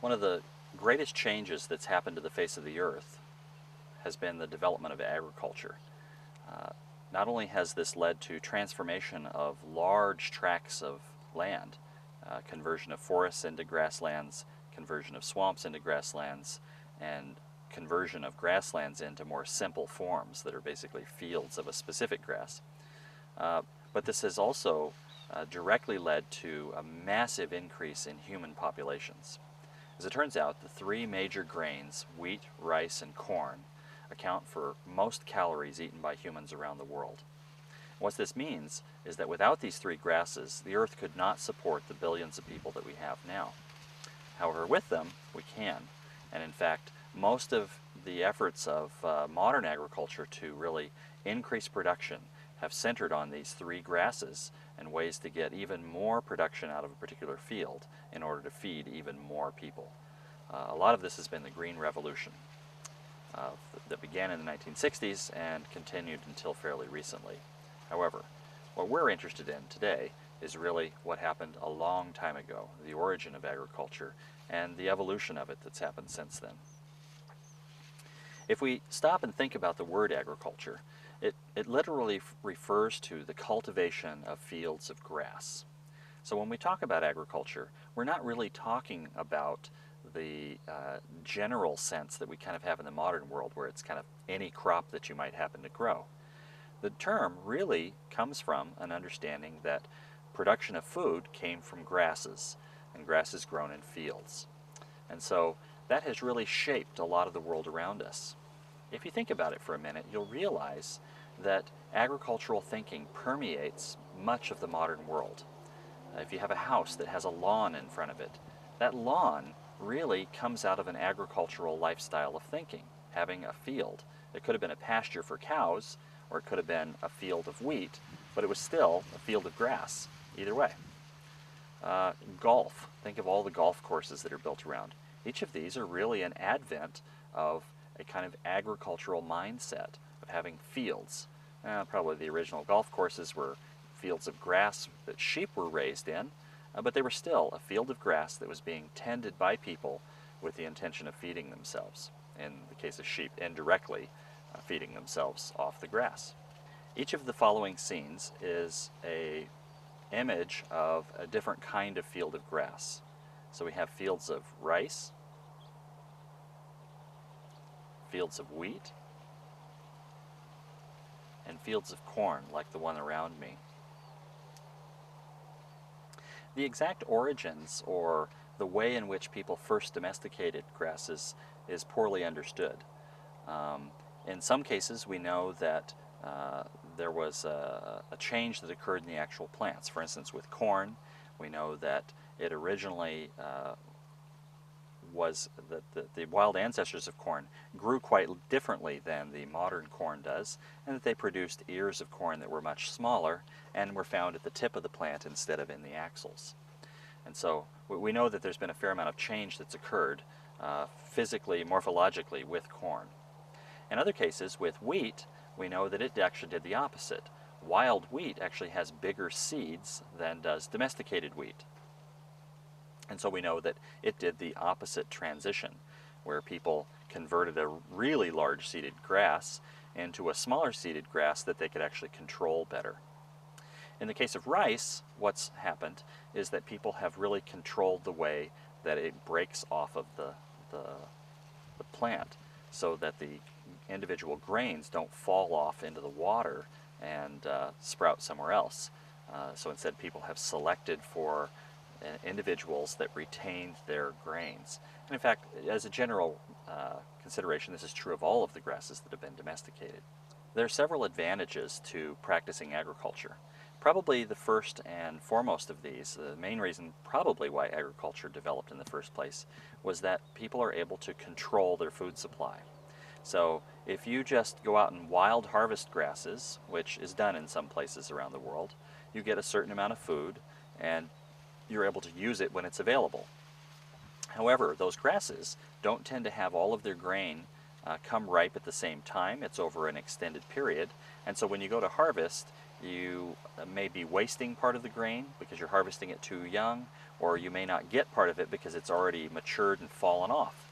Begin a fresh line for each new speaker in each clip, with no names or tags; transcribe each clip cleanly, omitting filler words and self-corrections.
One of the greatest changes that's happened to the face of the earth has been the development of agriculture. Not only has this led to transformation of large tracts of land, conversion of forests into grasslands, conversion of swamps into grasslands, and conversion of grasslands into more simple forms that are basically fields of a specific grass. But this has also directly led to a massive increase in human populations. As it turns out, the three major grains, wheat, rice, and corn, account for most calories eaten by humans around the world. What this means is that without these three grasses, the earth could not support the billions of people that we have now. However, with them, we can. And in fact, most of the efforts of modern agriculture to really increase production have centered on these three grasses and ways to get even more production out of a particular field in order to feed even more people. A lot of this has been the Green Revolution that began in the 1960s and continued until fairly recently. However, what we're interested in today is really what happened a long time ago, the origin of agriculture and the evolution of it that's happened since then. If we stop and think about the word agriculture, it literally refers to the cultivation of fields of grass. So when we talk about agriculture, we're not really talking about the general sense that we kind of have in the modern world, where it's kind of any crop that you might happen to grow. The term really comes from an understanding that production of food came from grasses, and grasses grown in fields. And so that has really shaped a lot of the world around us. If you think about it for a minute, you'll realize that agricultural thinking permeates much of the modern world. If you have a house that has a lawn in front of it, that lawn really comes out of an agricultural lifestyle of thinking, having a field. It could have been a pasture for cows, or it could have been a field of wheat, but it was still a field of grass, either way. Golf, think of all the golf courses that are built around. Each of these are really an advent of a kind of agricultural mindset of having fields. Probably the original golf courses were fields of grass that sheep were raised in, but they were still a field of grass that was being tended by people with the intention of feeding themselves. In the case of sheep, indirectly feeding themselves off the grass. Each of the following scenes is an image of a different kind of field of grass. So we have fields of rice, fields of wheat, and fields of corn like the one around me. The exact origins or the way in which people first domesticated grasses is poorly understood. In some cases, we know that there was a change that occurred in the actual plants. For instance, with corn, we know that it originally was that the wild ancestors of corn grew quite differently than the modern corn does, and that they produced ears of corn that were much smaller and were found at the tip of the plant instead of in the axils. And so we know that there's been a fair amount of change that's occurred physically, morphologically with corn. In other cases, with wheat, we know that it actually did the opposite. Wild wheat actually has bigger seeds than does domesticated wheat. And so we know that it did the opposite transition, where people converted a really large seeded grass into a smaller seeded grass that they could actually control better. In the case of rice, what's happened is that people have really controlled the way that it breaks off of the plant, so that the individual grains don't fall off into the water and sprout somewhere else. So instead, people have selected for individuals that retained their grains. And in fact, as a general consideration, this is true of all of the grasses that have been domesticated. There are several advantages to practicing agriculture. Probably the first and foremost of these, the main reason probably why agriculture developed in the first place, was that people are able to control their food supply. So if you just go out and wild harvest grasses, which is done in some places around the world, you get a certain amount of food and you're able to use it when it's available. However, those grasses don't tend to have all of their grain come ripe at the same time. It's over an extended period. And so when you go to harvest, you may be wasting part of the grain because you're harvesting it too young, or you may not get part of it because it's already matured and fallen off.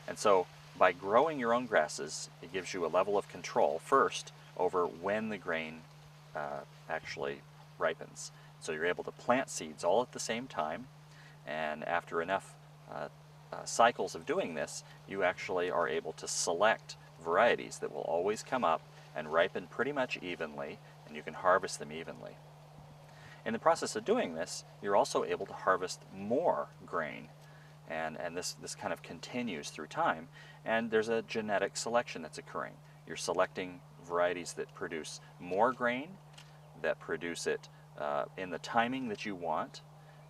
And so by growing your own grasses, it gives you a level of control first over when the grain actually ripens. So you're able to plant seeds all at the same time, and after enough cycles of doing this, you actually are able to select varieties that will always come up and ripen pretty much evenly, and you can harvest them evenly. In the process of doing this, you're also able to harvest more grain, and this kind of continues through time, and there's a genetic selection that's occurring. You're selecting varieties that produce more grain, that produce it in the timing that you want,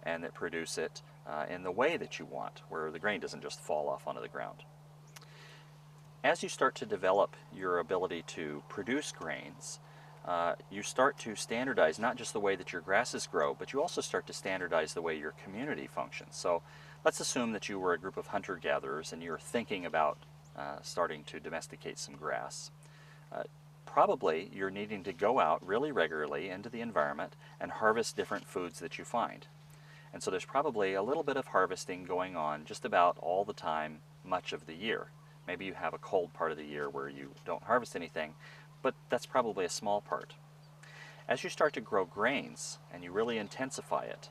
and that produce it in the way that you want, where the grain doesn't just fall off onto the ground. As you start to develop your ability to produce grains, you start to standardize not just the way that your grasses grow, but you also start to standardize the way your community functions. So let's assume that you were a group of hunter-gatherers and you're thinking about starting to domesticate some grass. Probably you're needing to go out really regularly into the environment and harvest different foods that you find. And so there's probably a little bit of harvesting going on just about all the time, much of the year. Maybe you have a cold part of the year where you don't harvest anything, but that's probably a small part. As you start to grow grains and you really intensify it,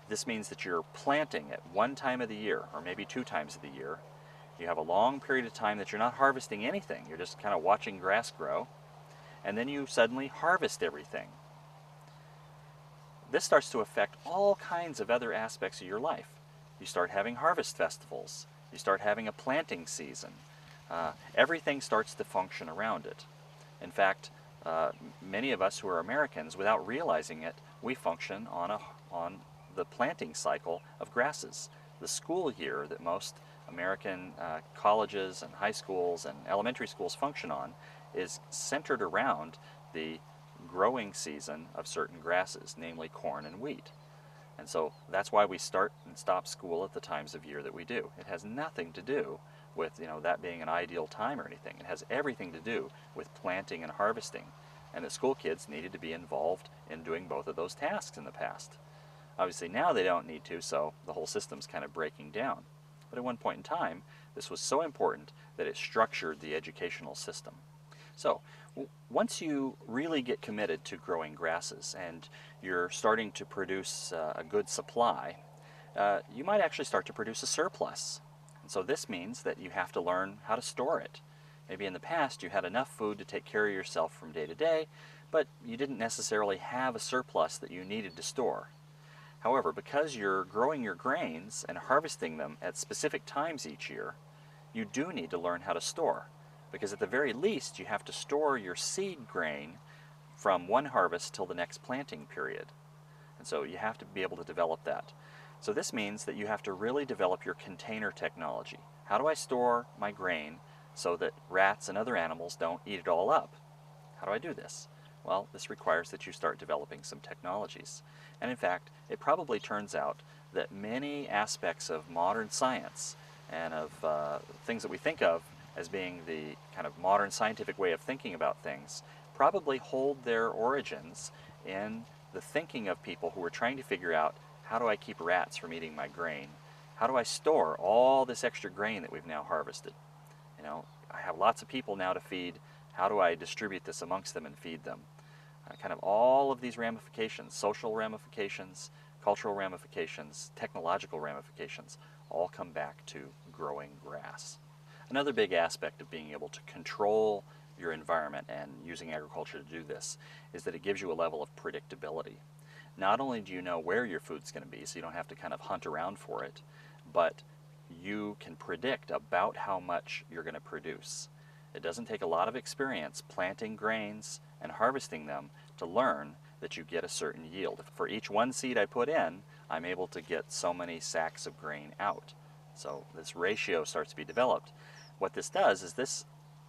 this means that you're planting at one time of the year, or maybe 2 times of the year. You have a long period of time that you're not harvesting anything. You're just kind of watching grass grow, and then you suddenly harvest everything. This starts to affect all kinds of other aspects of your life. You start having harvest festivals. You start having a planting season. Everything starts to function around it. In fact, many of us who are Americans, without realizing it, we function on the planting cycle of grasses. The school year that most American colleges and high schools and elementary schools function on is centered around the growing season of certain grasses, namely corn and wheat. And so that's why we start and stop school at the times of year that we do. It has nothing to do with that being an ideal time or anything. It has everything to do with planting and harvesting, and that school kids needed to be involved in doing both of those tasks in the past. Obviously now they don't need to, so the whole system's kind of breaking down. But at one point in time, this was so important that it structured the educational system. So once you really get committed to growing grasses and you're starting to produce a good supply, you might actually start to produce a surplus. And so this means that you have to learn how to store it. Maybe in the past you had enough food to take care of yourself from day to day, but you didn't necessarily have a surplus that you needed to store. However, because you're growing your grains and harvesting them at specific times each year, you do need to learn how to store. Because at the very least, you have to store your seed grain from one harvest till the next planting period. And so you have to be able to develop that. So this means that you have to really develop your container technology. How do I store my grain so that rats and other animals don't eat it all up? How do I do this? Well, this requires that you start developing some technologies. And in fact, it probably turns out that many aspects of modern science and of things that we think of as being the kind of modern scientific way of thinking about things probably hold their origins in the thinking of people who were trying to figure out, how do I keep rats from eating my grain? How do I store all this extra grain that we've now harvested? I have lots of people now to feed. How do I distribute this amongst them and feed them? Kind of all of these ramifications, social ramifications, cultural ramifications, technological ramifications, all come back to growing grass. Another big aspect of being able to control your environment and using agriculture to do this is that it gives you a level of predictability. Not only do you know where your food's going to be, so you don't have to kind of hunt around for it, but you can predict about how much you're going to produce. It doesn't take a lot of experience planting grains and harvesting them to learn that you get a certain yield. For each one seed I put in, I'm able to get so many sacks of grain out. So this ratio starts to be developed. What this does is this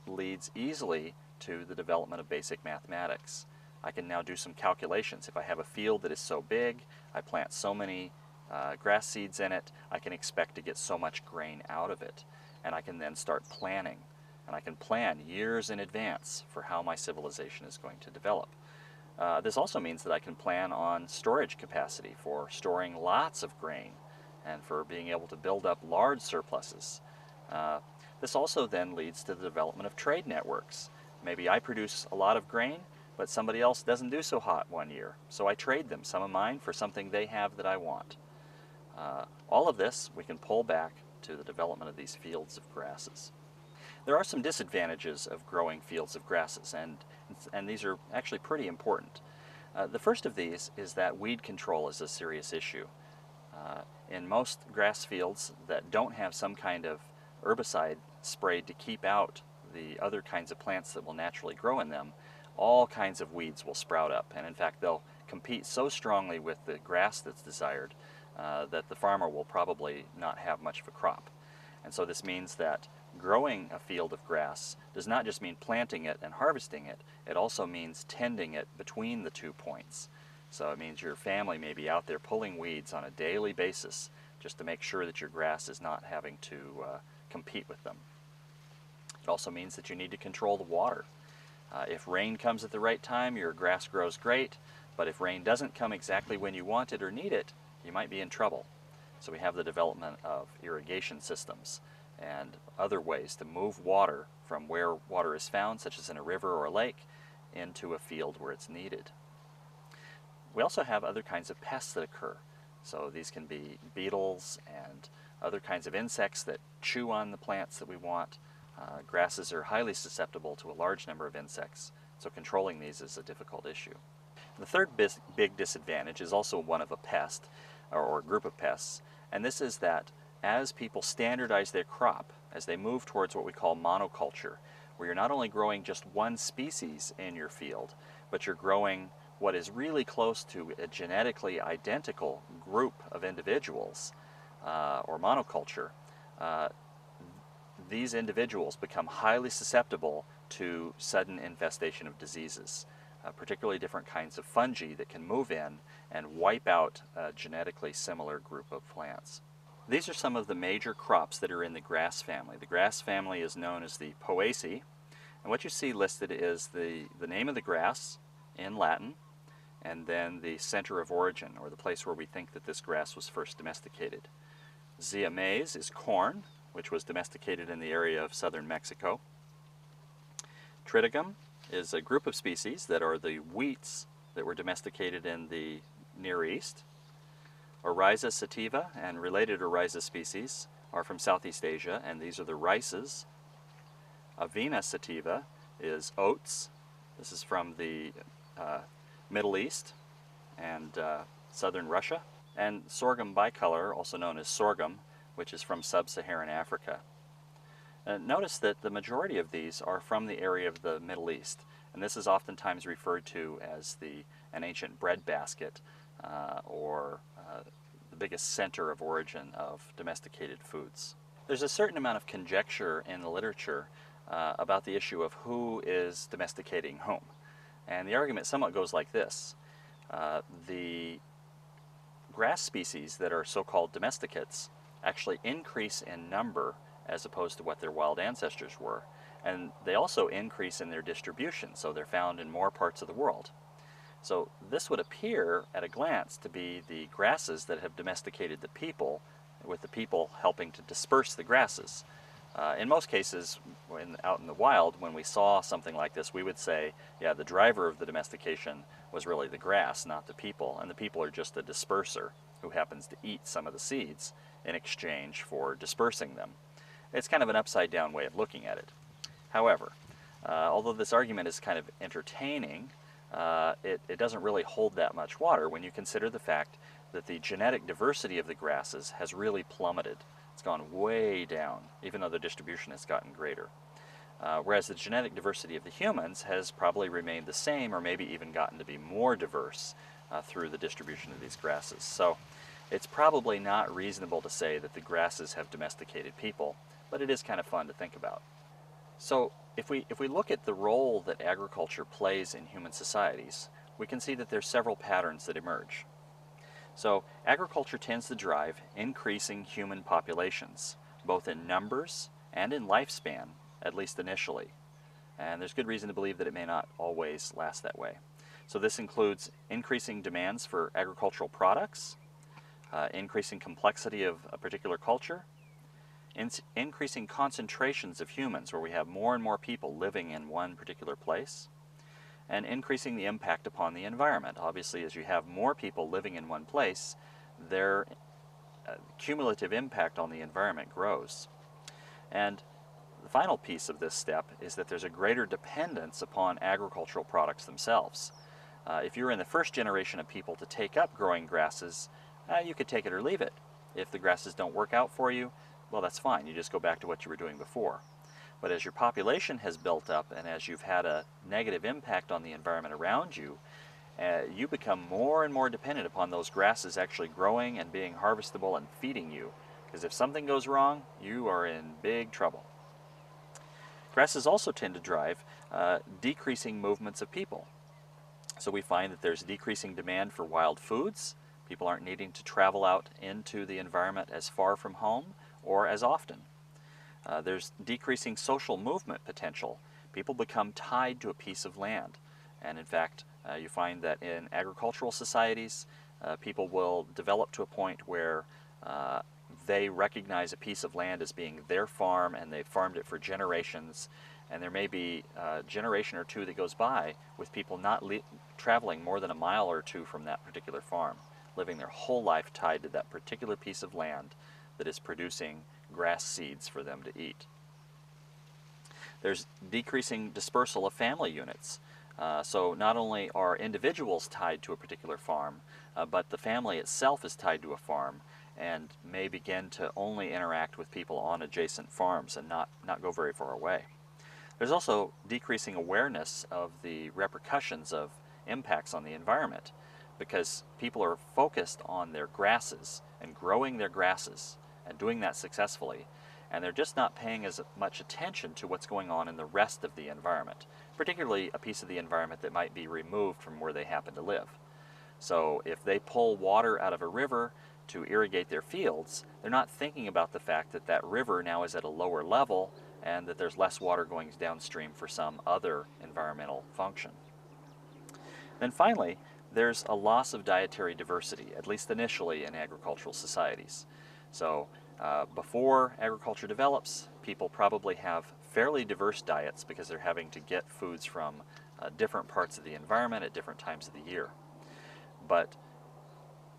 leads easily to the development of basic mathematics. I can now do some calculations. If I have a field that is so big, I plant so many grass seeds in it, I can expect to get so much grain out of it. And I can then start planning. And I can plan years in advance for how my civilization is going to develop. This also means that I can plan on storage capacity for storing lots of grain and for being able to build up large surpluses. This also then leads to the development of trade networks. Maybe I produce a lot of grain, but somebody else doesn't do so hot one year, so I trade them some of mine for something they have that I want. All of this we can pull back to the development of these fields of grasses. There are some disadvantages of growing fields of grasses, and these are actually pretty important. The first of these is that weed control is a serious issue. In most grass fields that don't have some kind of herbicide sprayed to keep out the other kinds of plants that will naturally grow in them, all kinds of weeds will sprout up, and in fact they'll compete so strongly with the grass that's desired that the farmer will probably not have much of a crop. And so this means that growing a field of grass does not just mean planting it and harvesting it, it also means tending it between the 2 points. So it means your family may be out there pulling weeds on a daily basis just to make sure that your grass is not having to compete with them. It also means that you need to control the water. If rain comes at the right time, your grass grows great, but if rain doesn't come exactly when you want it or need it, you might be in trouble. So we have the development of irrigation systems and other ways to move water from where water is found, such as in a river or a lake, into a field where it's needed. We also have other kinds of pests that occur. So these can be beetles and other kinds of insects that chew on the plants that we want. Grasses are highly susceptible to a large number of insects, so controlling these is a difficult issue. The third big disadvantage is also one of a pest, or a group of pests, and this is that as people standardize their crop, as they move towards what we call monoculture, where you're not only growing just one species in your field, but you're growing what is really close to a genetically identical group of individuals, or monoculture, these individuals become highly susceptible to sudden infestation of diseases, particularly different kinds of fungi that can move in and wipe out a genetically similar group of plants. These are some of the major crops that are in the grass family. The grass family is known as the Poaceae, and what you see listed is the name of the grass in Latin, and then the center of origin, or the place where we think that this grass was first domesticated. Zea mays is corn, which was domesticated in the area of southern Mexico. Triticum is a group of species that are the wheats that were domesticated in the Near East. Oryza sativa and related oryza species are from Southeast Asia, and these are the rices. Avena sativa is oats. This is from the Middle East and southern Russia. And sorghum bicolor, also known as sorghum, which is from sub-Saharan Africa. Notice that the majority of these are from the area of the Middle East, and this is oftentimes referred to as an ancient breadbasket, or the biggest center of origin of domesticated foods. There's a certain amount of conjecture in the literature about the issue of who is domesticating whom. And the argument somewhat goes like this. The grass species that are so-called domesticates actually increase in number as opposed to what their wild ancestors were. And they also increase in their distribution, so they're found in more parts of the world. So this would appear at a glance to be the grasses that have domesticated the people, with the people helping to disperse the grasses. In most cases, out in the wild, when we saw something like this, we would say, yeah, the driver of the domestication was really the grass, not the people, and the people are just a disperser who happens to eat some of the seeds in exchange for dispersing them. It's kind of an upside-down way of looking at it. However, although this argument is kind of entertaining, it doesn't really hold that much water when you consider the fact that the genetic diversity of the grasses has really plummeted. It's gone way down, even though the distribution has gotten greater. whereas the genetic diversity of the humans has probably remained the same, or maybe even gotten to be more diverse through the distribution of these grasses. So it's probably not reasonable to say that the grasses have domesticated people, but it is kind of fun to think about. So if we look at the role that agriculture plays in human societies, we can see that there's several patterns that emerge. So agriculture tends to drive increasing human populations, both in numbers and in lifespan, at least initially. And there's good reason to believe that it may not always last that way. So this includes increasing demands for agricultural products, increasing complexity of a particular culture, increasing concentrations of humans where we have more and more people living in one particular place, and increasing the impact upon the environment. Obviously, as you have more people living in one place, their cumulative impact on the environment grows. And the final piece of this step is that there's a greater dependence upon agricultural products themselves. If you're in the first generation of people to take up growing grasses, you could take it or leave it. If the grasses don't work out for you, well, that's fine. You just go back to what you were doing before. But as your population has built up and as you've had a negative impact on the environment around you, you become more and more dependent upon those grasses actually growing and being harvestable and feeding you. Because if something goes wrong, you are in big trouble. Grasses also tend to drive decreasing movements of people. So we find that there's decreasing demand for wild foods. People aren't needing to travel out into the environment as far from home or as often. There's decreasing social movement potential. People become tied to a piece of land. And in fact, you find that in agricultural societies, people will develop to a point where they recognize a piece of land as being their farm and they've farmed it for generations. And there may be a generation or two that goes by with people not traveling more than a mile or two from that particular farm, living their whole life tied to that particular piece of land that is producing grass seeds for them to eat. There's decreasing dispersal of family units. So not only are individuals tied to a particular farm, but the family itself is tied to a farm and may begin to only interact with people on adjacent farms and not go very far away. There's also decreasing awareness of the repercussions of impacts on the environment because people are focused on their grasses and growing their grasses and doing that successfully, and they're just not paying as much attention to what's going on in the rest of the environment, particularly a piece of the environment that might be removed from where they happen to live. So if they pull water out of a river to irrigate their fields, they're not thinking about the fact that that river now is at a lower level and that there's less water going downstream for some other environmental function. Then finally, there's a loss of dietary diversity, at least initially in agricultural societies. So before agriculture develops, people probably have fairly diverse diets because they're having to get foods from different parts of the environment at different times of the year. But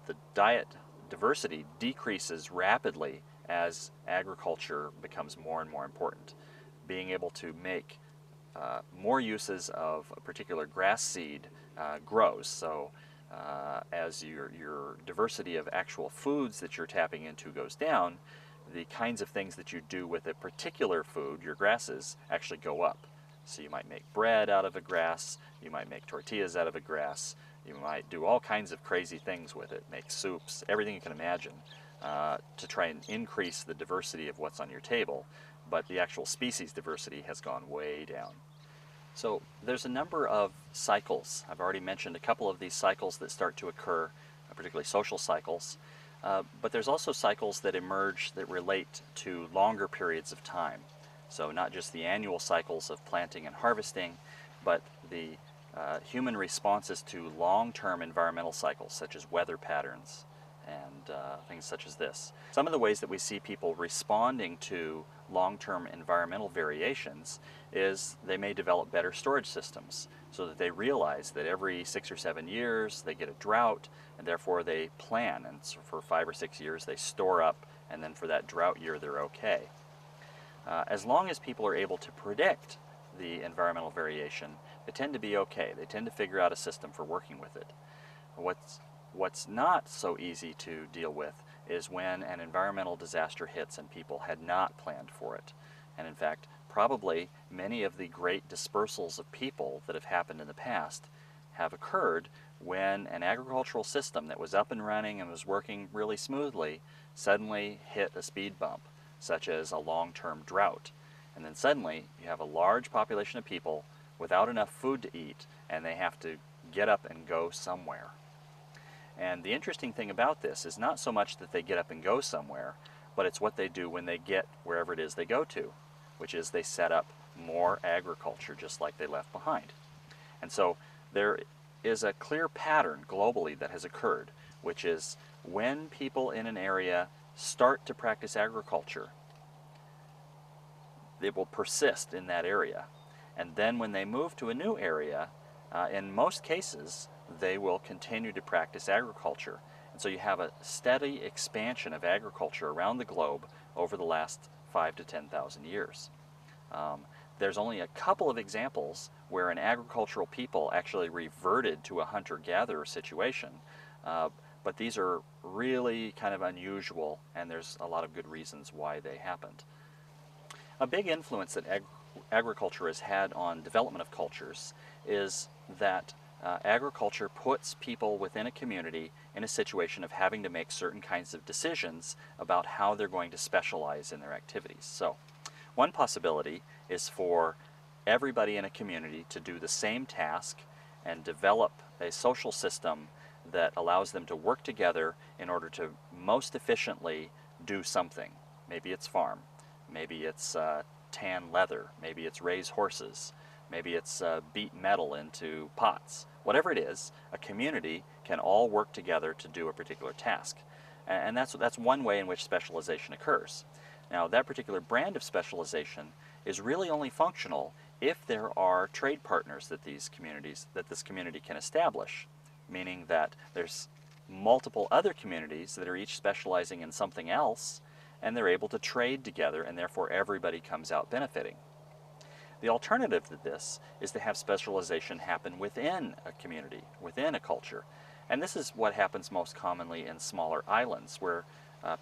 the diet diversity decreases rapidly as agriculture becomes more and more important. Being able to make more uses of a particular grass seed grows. So as your diversity of actual foods that you're tapping into goes down, the kinds of things that you do with a particular food, your grasses, actually go up. So you might make bread out of a grass, you might make tortillas out of a grass, you might do all kinds of crazy things with it, make soups, everything you can imagine, to try and increase the diversity of what's on your table, but the actual species diversity has gone way down. So there's a number of cycles. I've already mentioned a couple of these cycles that start to occur, particularly social cycles, but there's also cycles that emerge that relate to longer periods of time. So not just the annual cycles of planting and harvesting, but the human responses to long-term environmental cycles such as weather patterns and things such as this. Some of the ways that we see people responding to long-term environmental variations is they may develop better storage systems so that they realize that every 6 or 7 years they get a drought and therefore they plan, and so for 5 or 6 years they store up, and then for that drought year they're okay. As long as people are able to predict the environmental variation, they tend to be okay. They tend to figure out a system for working with it. What's not so easy to deal with is when an environmental disaster hits and people had not planned for it. And in fact, probably many of the great dispersals of people that have happened in the past have occurred when an agricultural system that was up and running and was working really smoothly suddenly hit a speed bump, such as a long-term drought. And then suddenly you have a large population of people without enough food to eat, and they have to get up and go somewhere. And the interesting thing about this is not so much that they get up and go somewhere, but it's what they do when they get wherever it is they go to, which is they set up more agriculture just like they left behind. And so there is a clear pattern globally that has occurred, which is when people in an area start to practice agriculture, it will persist in that area. And then when they move to a new area, in most cases, they will continue to practice agriculture. And so you have a steady expansion of agriculture around the globe over the last 5,000 to 10,000 years. There's only a couple of examples where an agricultural people actually reverted to a hunter-gatherer situation, but these are really kind of unusual, and there's a lot of good reasons why they happened. A big influence that agriculture has had on development of cultures is that agriculture puts people within a community in a situation of having to make certain kinds of decisions about how they're going to specialize in their activities. So, one possibility is for everybody in a community to do the same task and develop a social system that allows them to work together in order to most efficiently do something. Maybe it's farm, maybe it's tan leather, maybe it's raise horses, maybe it's beat metal into pots. Whatever it is, a community can all work together to do a particular task. And that's one way in which specialization occurs. Now, that particular brand of specialization is really only functional if there are trade partners that this community can establish, meaning that there's multiple other communities that are each specializing in something else, and they're able to trade together, and therefore everybody comes out benefiting. The alternative to this is to have specialization happen within a community, within a culture. And this is what happens most commonly in smaller islands where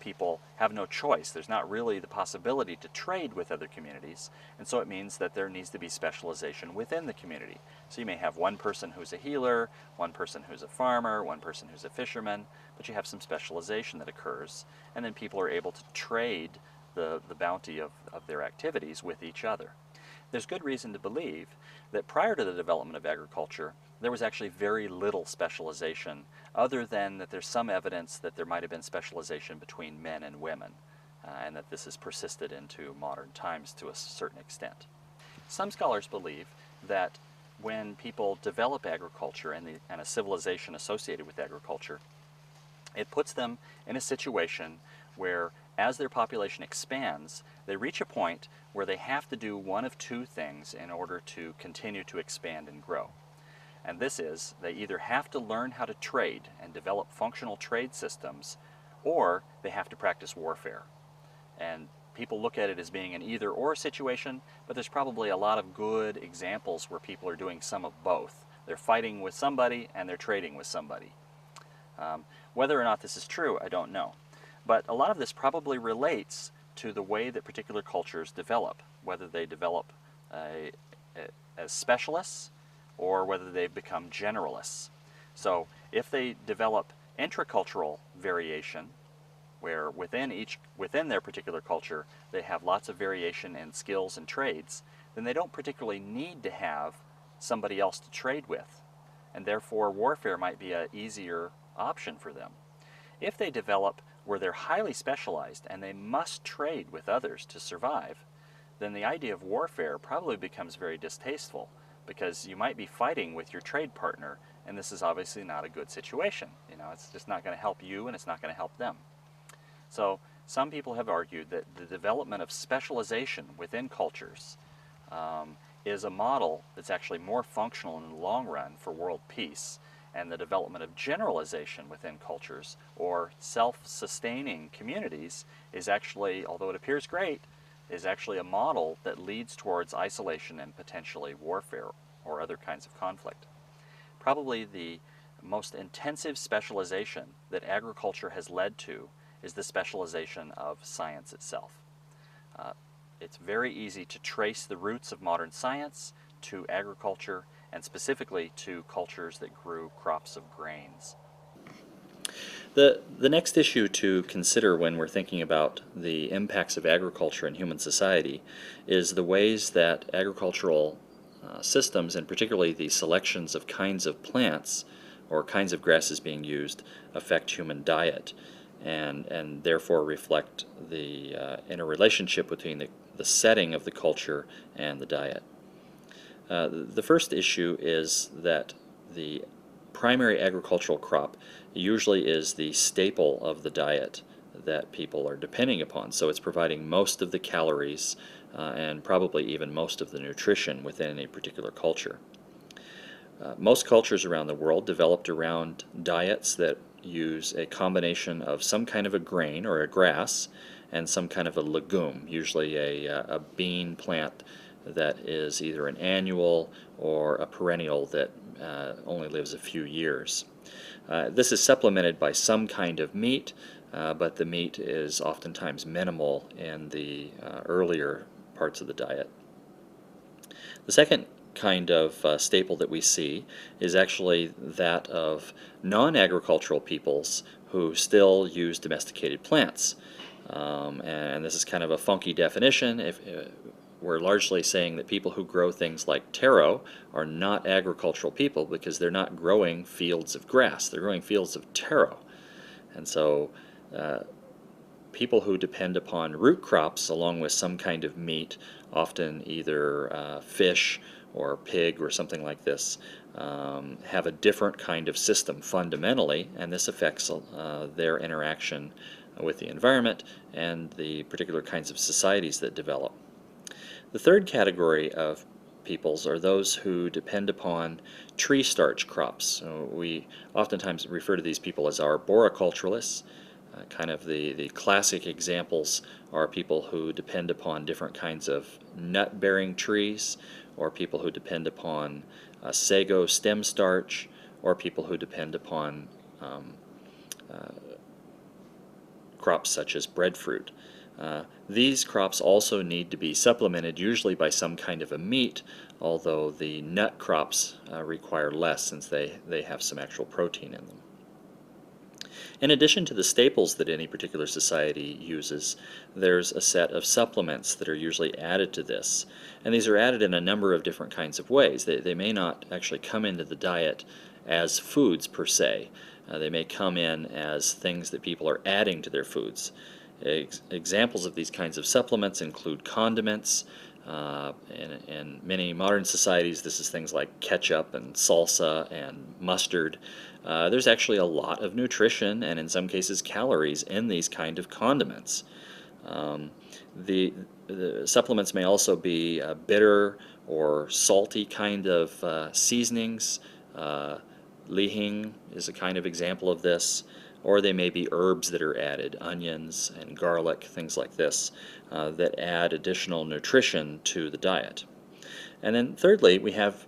people have no choice. There's not really the possibility to trade with other communities, and so it means that there needs to be specialization within the community. So you may have one person who's a healer, one person who's a farmer, one person who's a fisherman, but you have some specialization that occurs, and then people are able to trade the bounty of their activities with each other. There's good reason to believe that prior to the development of agriculture, there was actually very little specialization, other than that there's some evidence that there might have been specialization between men and women, and that this has persisted into modern times to a certain extent. Some scholars believe that when people develop agriculture and a civilization associated with agriculture, it puts them in a situation where, as their population expands, they reach a point where they have to do one of two things in order to continue to expand and grow. And this is, they either have to learn how to trade and develop functional trade systems, or they have to practice warfare. And people look at it as being an either-or situation, but there's probably a lot of good examples where people are doing some of both. They're fighting with somebody and they're trading with somebody. Whether or not this is true, I don't know. But a lot of this probably relates to the way that particular cultures develop, whether they develop as specialists or whether they've become generalists. So if they develop intracultural variation, where within their particular culture they have lots of variation in skills and trades, then they don't particularly need to have somebody else to trade with, and therefore warfare might be an easier option for them. If they develop where they're highly specialized and they must trade with others to survive, then the idea of warfare probably becomes very distasteful, because you might be fighting with your trade partner, and this is obviously not a good situation. You know, it's just not going to help you and it's not going to help them. So some people have argued that the development of specialization within cultures is a model that's actually more functional in the long run for world peace, and the development of generalization within cultures or self-sustaining communities is actually, although it appears great, is actually a model that leads towards isolation and potentially warfare or other kinds of conflict. Probably the most intensive specialization that agriculture has led to is the specialization of science itself. it's very easy to trace the roots of modern science to agriculture, and specifically to cultures that grew crops of grains. The next issue to consider when we're thinking about the impacts of agriculture in human society is the ways that agricultural systems, and particularly the selections of kinds of plants or kinds of grasses being used, affect human diet, and therefore reflect the interrelationship between the setting of the culture and the diet. The first issue is that the primary agricultural crop usually is the staple of the diet that people are depending upon. So it's providing most of the calories and probably even most of the nutrition within a particular culture. Most cultures around the world developed around diets that use a combination of some kind of a grain or a grass and some kind of a legume, usually a bean plant that is either an annual or a perennial that only lives a few years. This is supplemented by some kind of meat, but the meat is oftentimes minimal in the earlier parts of the diet. The second kind of staple that we see is actually that of non-agricultural peoples who still use domesticated plants. And this is kind of a funky definition. We're largely saying that people who grow things like taro are not agricultural people because they're not growing fields of grass. They're growing fields of taro. And so people who depend upon root crops along with some kind of meat, often either fish or pig or something like this, have a different kind of system fundamentally, and this affects their interaction with the environment and the particular kinds of societies that develop. The third category of peoples are those who depend upon tree starch crops. So we oftentimes refer to these people as arboriculturalists. Kind of the classic examples are people who depend upon different kinds of nut-bearing trees, or people who depend upon sago stem starch, or people who depend upon crops such as breadfruit. These crops also need to be supplemented, usually by some kind of a meat, although the nut crops require less since they have some actual protein in them. In addition to the staples that any particular society uses, there's a set of supplements that are usually added to this. And these are added in a number of different kinds of ways. They may not actually come into the diet as foods per se. They may come in as things that people are adding to their foods. Examples of these kinds of supplements include condiments. In many modern societies, this is things like ketchup and salsa and mustard. There's actually a lot of nutrition and in some cases calories in these kind of condiments. The supplements may also be bitter or salty kind of seasonings. Lihing is a kind of example of this. Or they may be herbs that are added, onions and garlic, things like this, that add additional nutrition to the diet. And then thirdly, we have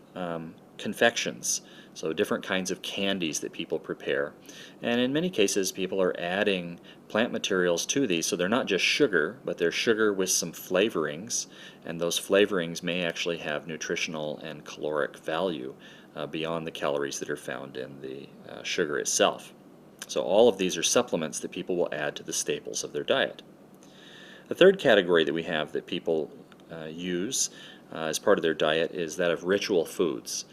confections, so different kinds of candies that people prepare. And in many cases, people are adding plant materials to these, so they're not just sugar, but they're sugar with some flavorings, and those flavorings may actually have nutritional and caloric value beyond the calories that are found in the sugar itself. So all of these are supplements that people will add to the staples of their diet. The third category that we have that people use as part of their diet is that of ritual foods.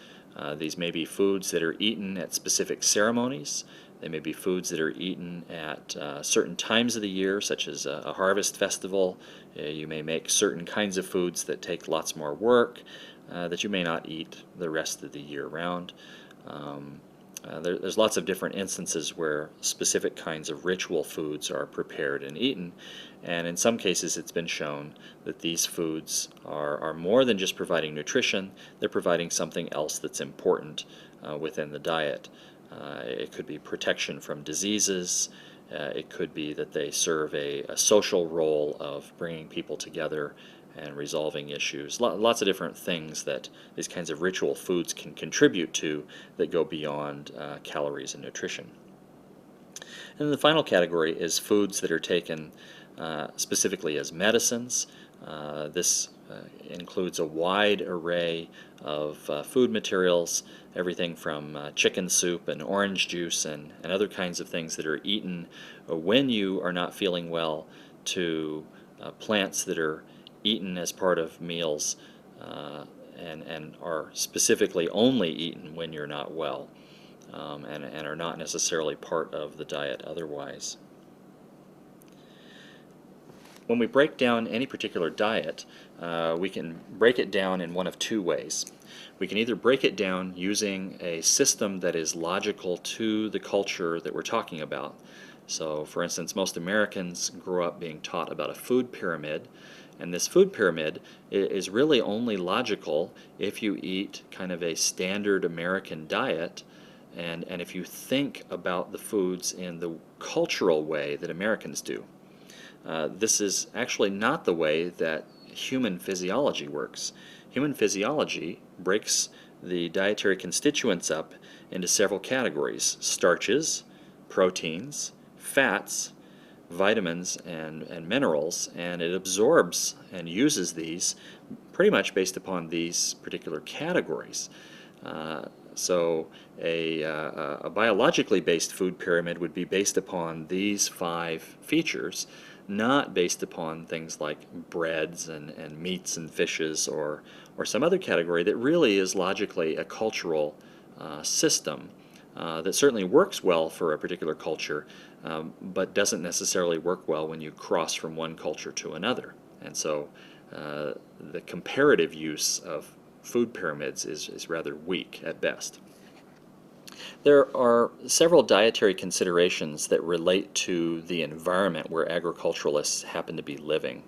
These may be foods that are eaten at specific ceremonies. They may be foods that are eaten at certain times of the year, such as a harvest festival. You may make certain kinds of foods that take lots more work that you may not eat the rest of the year round. There's lots of different instances where specific kinds of ritual foods are prepared and eaten, and in some cases it's been shown that these foods are more than just providing nutrition. They're providing something else that's important within the diet. It could be protection from diseases. It could be that they serve a social role of bringing people together and resolving issues. Lots of different things that these kinds of ritual foods can contribute to that go beyond calories and nutrition. And then the final category is foods that are taken specifically as medicines. This includes a wide array of food materials, everything from chicken soup and orange juice and other kinds of things that are eaten when you are not feeling well, to plants that are eaten as part of meals and are specifically only eaten when you're not well, and are not necessarily part of the diet otherwise. When we break down any particular diet, we can break it down in one of two ways. We can either break it down using a system that is logical to the culture that we're talking about. So, for instance, most Americans grew up being taught about a food pyramid, and this food pyramid is really only logical if you eat kind of a standard American diet, and if you think about the foods in the cultural way that Americans do. This is actually not the way that human physiology works. Human physiology breaks the dietary constituents up into several categories: starches, proteins, fats, vitamins, and minerals, and it absorbs and uses these pretty much based upon these particular categories. So a biologically based food pyramid would be based upon these 5 features, not based upon things like breads and meats and fishes, or some other category that really is logically a cultural system that certainly works well for a particular culture, but doesn't necessarily work well when you cross from one culture to another. And so the comparative use of food pyramids is rather weak at best. There are several dietary considerations that relate to the environment where agriculturalists happen to be living.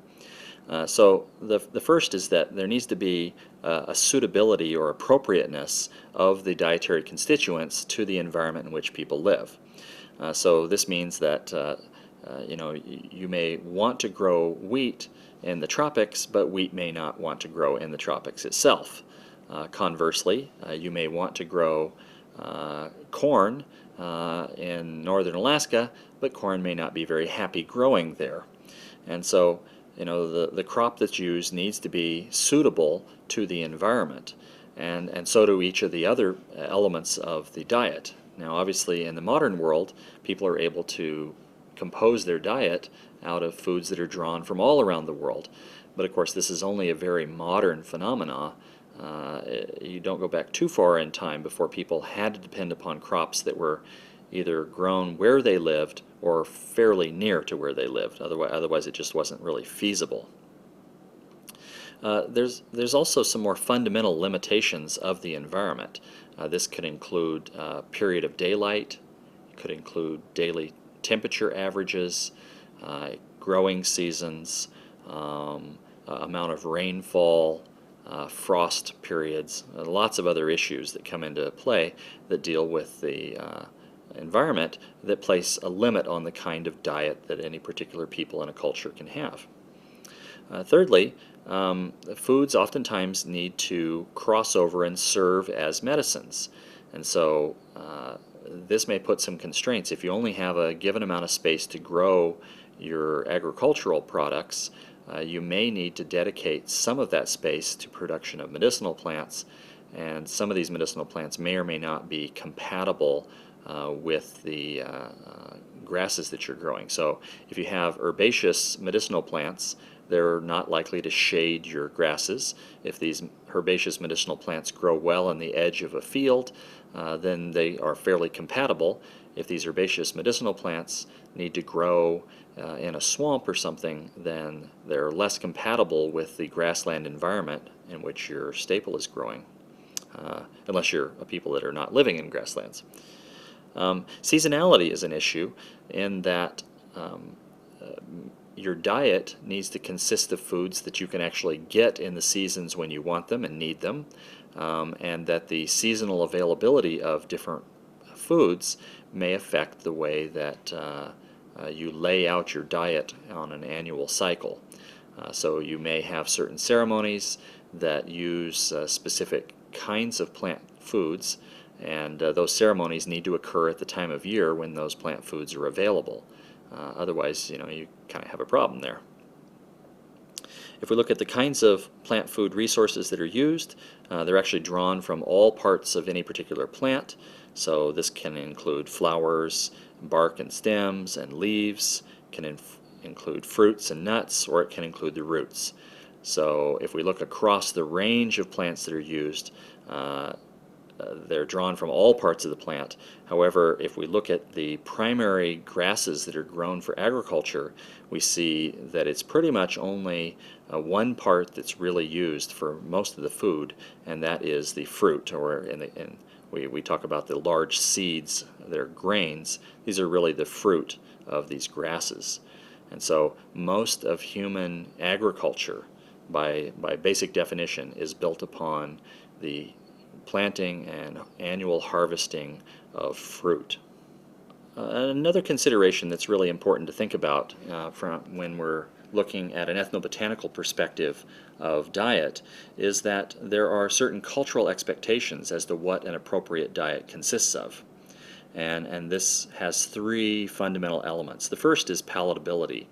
So the first is that there needs to be a suitability or appropriateness of the dietary constituents to the environment in which people live. So this means that you may want to grow wheat in the tropics, but wheat may not want to grow in the tropics itself. Conversely, you may want to grow corn in northern Alaska, but corn may not be very happy growing there. And so, the crop that's used needs to be suitable to the environment, and so do each of the other elements of the diet. Now, obviously, in the modern world, people are able to compose their diet out of foods that are drawn from all around the world. But of course, this is only a very modern phenomena. You don't go back too far in time before people had to depend upon crops that were either grown where they lived or fairly near to where they lived. Otherwise it just wasn't really feasible. There's also some more fundamental limitations of the environment. This could include period of daylight, it could include daily temperature averages, growing seasons, amount of rainfall, frost periods, lots of other issues that come into play that deal with the environment that place a limit on the kind of diet that any particular people in a culture can have. Thirdly, foods oftentimes need to cross over and serve as medicines, and so this may put some constraints. If you only have a given amount of space to grow your agricultural products, you may need to dedicate some of that space to production of medicinal plants, and some of these medicinal plants may or may not be compatible with the grasses that you're growing. So if you have herbaceous medicinal plants, they're not likely to shade your grasses. If these herbaceous medicinal plants grow well on the edge of a field, then they are fairly compatible. If these herbaceous medicinal plants need to grow in a swamp or something, then they're less compatible with the grassland environment in which your staple is growing, unless you're a people that are not living in grasslands. Seasonality is an issue in that your diet needs to consist of foods that you can actually get in the seasons when you want them and need them, and that the seasonal availability of different foods may affect the way that you lay out your diet on an annual cycle. So you may have certain ceremonies that use specific kinds of plant foods, and those ceremonies need to occur at the time of year when those plant foods are available. Otherwise, you kind of have a problem there. if we look at the kinds of plant food resources that are used, they're actually drawn from all parts of any particular plant. So this can include flowers, bark and stems, and leaves, can include fruits and nuts, or it can include the roots. So if we look across the range of plants that are used, they're drawn from all parts of the plant. However, if we look at the primary grasses that are grown for agriculture, we see that it's pretty much only one part that's really used for most of the food, and that is the fruit, or we talk about the large seeds, they're grains. These are really the fruit of these grasses. And so most of human agriculture, by basic definition, is built upon the planting and annual harvesting of fruit. Another consideration that's really important to think about when we're looking at an ethnobotanical perspective of diet is that there are certain cultural expectations as to what an appropriate diet consists of. And this has three fundamental elements. The first is palatability.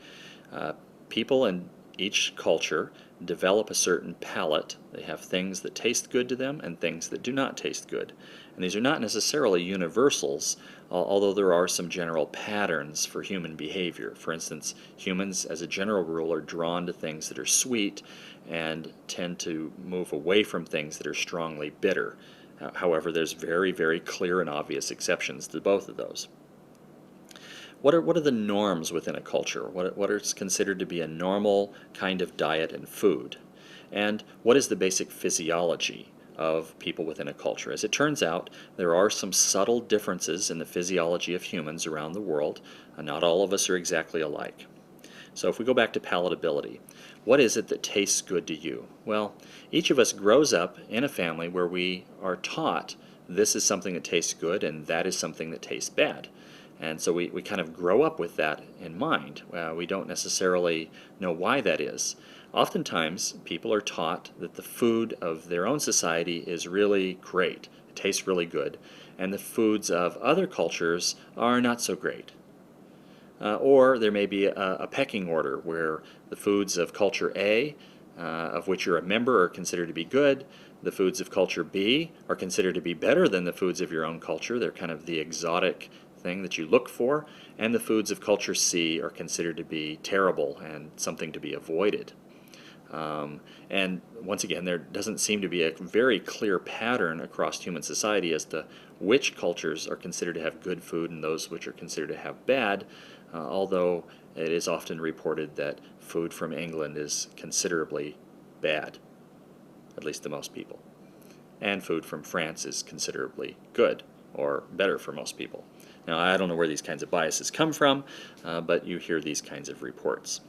People in each culture develop a certain palate. They have things that taste good to them and things that do not taste good. And these are not necessarily universals, although there are some general patterns for human behavior. For instance, humans as a general rule are drawn to things that are sweet and tend to move away from things that are strongly bitter. However, there's very, very clear and obvious exceptions to both of those. What are the norms within a culture? What is considered to be a normal kind of diet and food? And what is the basic physiology of people within a culture? As it turns out, there are some subtle differences in the physiology of humans around the world. Not all of us are exactly alike. So if we go back to palatability, what is it that tastes good to you? Well, each of us grows up in a family where we are taught this is something that tastes good and that is something that tastes bad. And so we kind of grow up with that in mind. We don't necessarily know why that is. Oftentimes, people are taught that the food of their own society is really great. It tastes really good. And the foods of other cultures are not so great. Or there may be a pecking order where the foods of culture A, of which you're a member, are considered to be good. The foods of culture B are considered to be better than the foods of your own culture. They're kind of the exotic thing that you look for, and the foods of culture C are considered to be terrible and something to be avoided. And once again, there doesn't seem to be a very clear pattern across human society as to which cultures are considered to have good food and those which are considered to have bad, although it is often reported that food from England is considerably bad, at least to most people. And food from France is considerably good, or better for most people. Now, I don't know where these kinds of biases come from, but you hear these kinds of reports.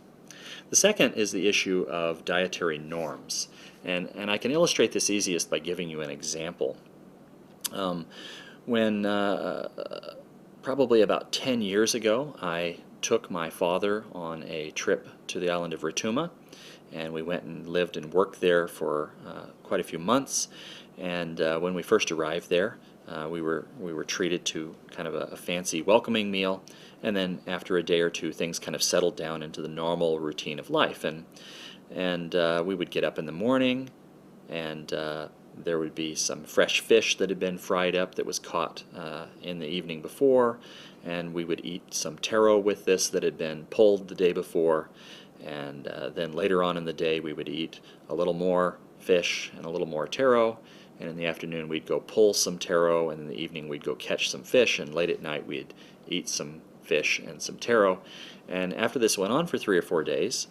The second is the issue of dietary norms, and I can illustrate this easiest by giving you an example. When probably about 10 years ago, I took my father on a trip to the island of Rotuma, and we went and lived and worked there for quite a few months. And when we first arrived there, we were treated to kind of a fancy welcoming meal, and then after a day or two, things kind of settled down into the normal routine of life. And we would get up in the morning, and there would be some fresh fish that had been fried up that was caught in the evening before, and we would eat some taro with this that had been pulled the day before. And then later on in the day, we would eat a little more fish and a little more taro. And in the afternoon, we'd go pull some taro, and in the evening, we'd go catch some fish, and late at night, we'd eat some fish and some taro. And after this went on for 3 or 4 days,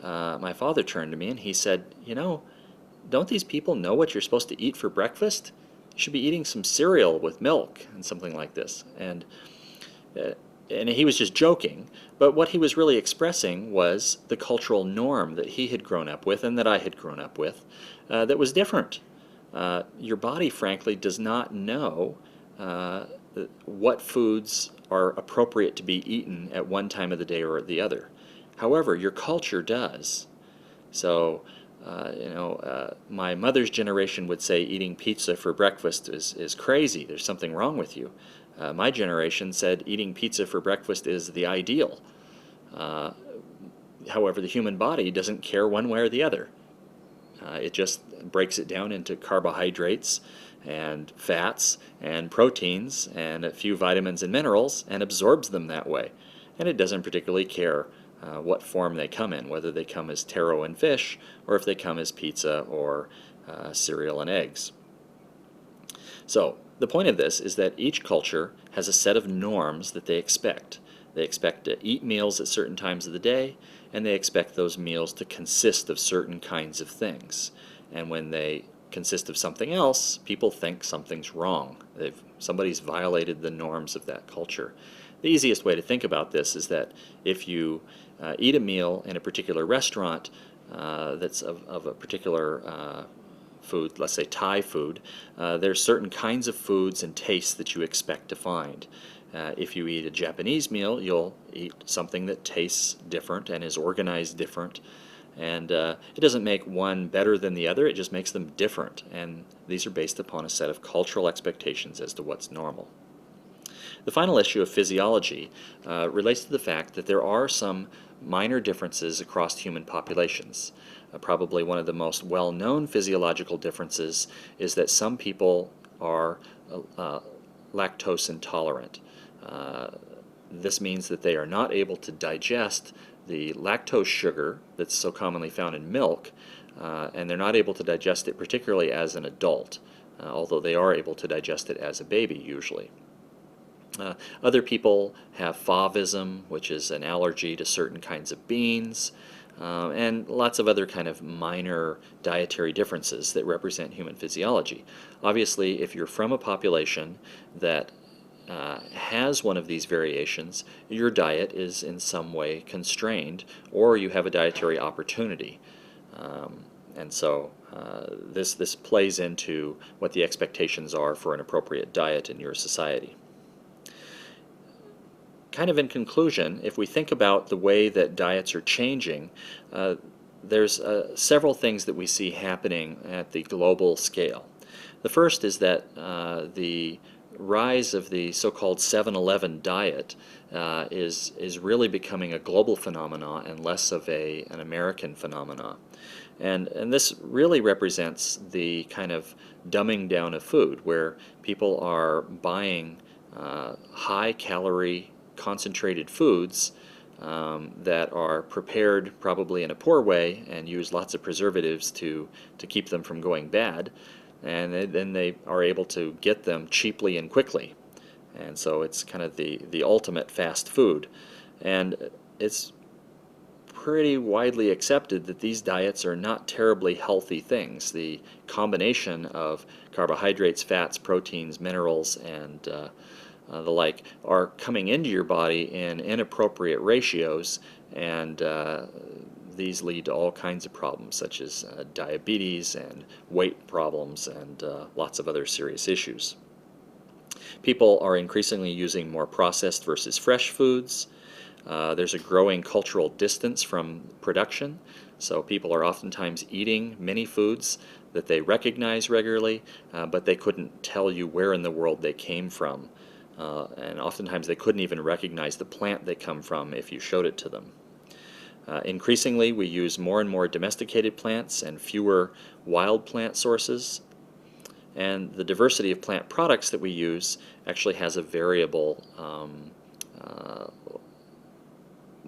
my father turned to me and he said, "You know, don't these people know what you're supposed to eat for breakfast? You should be eating some cereal with milk," and something like this. And he was just joking, but what he was really expressing was the cultural norm that he had grown up with and that I had grown up with that was different. Your body, frankly, does not know what foods are appropriate to be eaten at one time of the day or at the other. However, your culture does. So, my mother's generation would say eating pizza for breakfast is crazy. There's something wrong with you. My generation said eating pizza for breakfast is the ideal.
However, the human body doesn't care one way or the other. It just breaks it down into carbohydrates and fats and proteins and a few vitamins and minerals and absorbs them that way. And it doesn't particularly care what form they come in, whether they come as taro and fish or if they come as pizza or cereal and eggs. So the point of this is that each culture has a set of norms that they expect. They expect to eat meals at certain times of the day, and they expect those meals to consist of certain kinds of things. And when they consist of something else, people think something's wrong. Somebody's violated the norms of that culture. The easiest way to think about this is that if you eat a meal in a particular restaurant that's of a particular food, let's say Thai food, there's certain kinds of foods and tastes that you expect to find. If you eat a Japanese meal, you'll eat something that tastes different and is organized different. And it doesn't make one better than the other, it just makes them different. And these are based upon a set of cultural expectations as to what's normal. The final issue of physiology relates to the fact that there are some minor differences across human populations. Probably one of the most well-known physiological differences is that some people are lactose intolerant. This means that they are not able to digest the lactose sugar that's so commonly found in milk, and they're not able to digest it particularly as an adult, although they are able to digest it as a baby usually. Other people have favism, which is an allergy to certain kinds of beans, and lots of other kind of minor dietary differences that represent human physiology. Obviously, if you're from a population that has one of these variations, your diet is in some way constrained, or you have a dietary opportunity. And so this plays into what the expectations are for an appropriate diet in your society. Kind of in conclusion, if we think about the way that diets are changing, there's several things that we see happening at the global scale. The first is that the rise of the so-called 7-Eleven diet is really becoming a global phenomenon and less of an American phenomenon. And this really represents the kind of dumbing down of food, where people are buying high-calorie concentrated foods that are prepared probably in a poor way and use lots of preservatives to keep them from going bad, and then they are able to get them cheaply and quickly. And so it's kind of the ultimate fast food. And it's pretty widely accepted that these diets are not terribly healthy things. The combination of carbohydrates, fats, proteins, minerals, and the like are coming into your body in inappropriate ratios, and these lead to all kinds of problems such as diabetes and weight problems and lots of other serious issues. People are increasingly using more processed versus fresh foods. There's a growing cultural distance from production, so people are oftentimes eating many foods that they recognize regularly, but they couldn't tell you where in the world they came from. And oftentimes they couldn't even recognize the plant they come from if you showed it to them. Increasingly, we use more and more domesticated plants and fewer wild plant sources. And the diversity of plant products that we use actually has a variable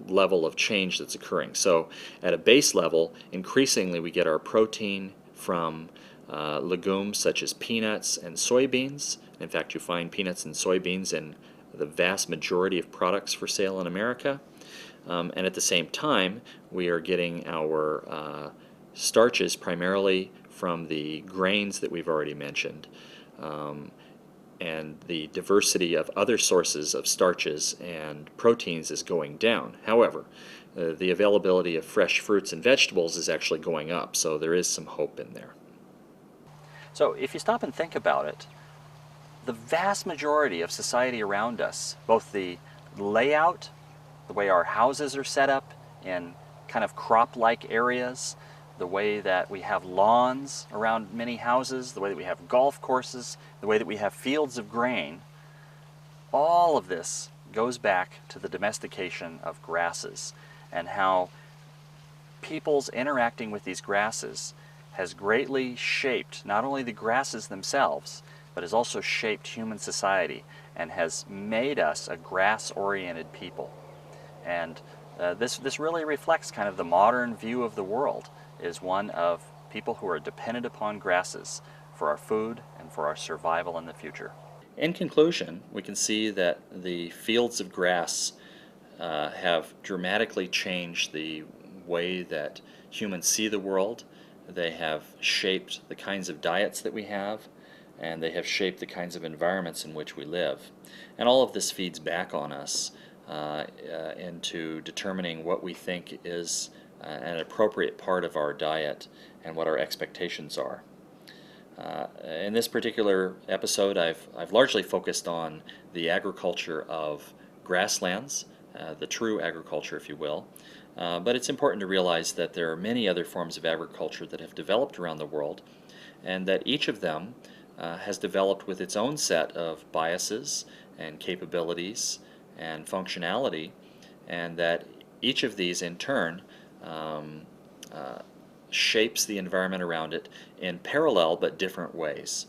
level of change that's occurring. So at a base level, increasingly we get our protein from legumes such as peanuts and soybeans. In fact, you find peanuts and soybeans in the vast majority of products for sale in America. And at the same time, we are getting our starches primarily from the grains that we've already mentioned. And the diversity of other sources of starches and proteins is going down. However, the availability of fresh fruits and vegetables is actually going up, so there is some hope in there.
So if you stop and think about it, the vast majority of society around us, both the layout, the way our houses are set up in kind of crop-like areas, the way that we have lawns around many houses, the way that we have golf courses, the way that we have fields of grain, all of this goes back to the domestication of grasses and how peoples interacting with these grasses has greatly shaped not only the grasses themselves, but has also shaped human society and has made us a grass-oriented people. And this really reflects kind of the modern view of the world, is one of people who are dependent upon grasses for our food and for our survival in the future.
In conclusion, we can see that the fields of grass have dramatically changed the way that humans see the world. They have shaped the kinds of diets that we have, and they have shaped the kinds of environments in which we live. And all of this feeds back on us into determining what we think is an appropriate part of our diet and what our expectations are. In this particular episode, I've largely focused on the agriculture of grasslands, the true agriculture, if you will. But it's important to realize that there are many other forms of agriculture that have developed around the world, and that each of them has developed with its own set of biases and capabilities and functionality, and that each of these in turn shapes the environment around it in parallel but different ways.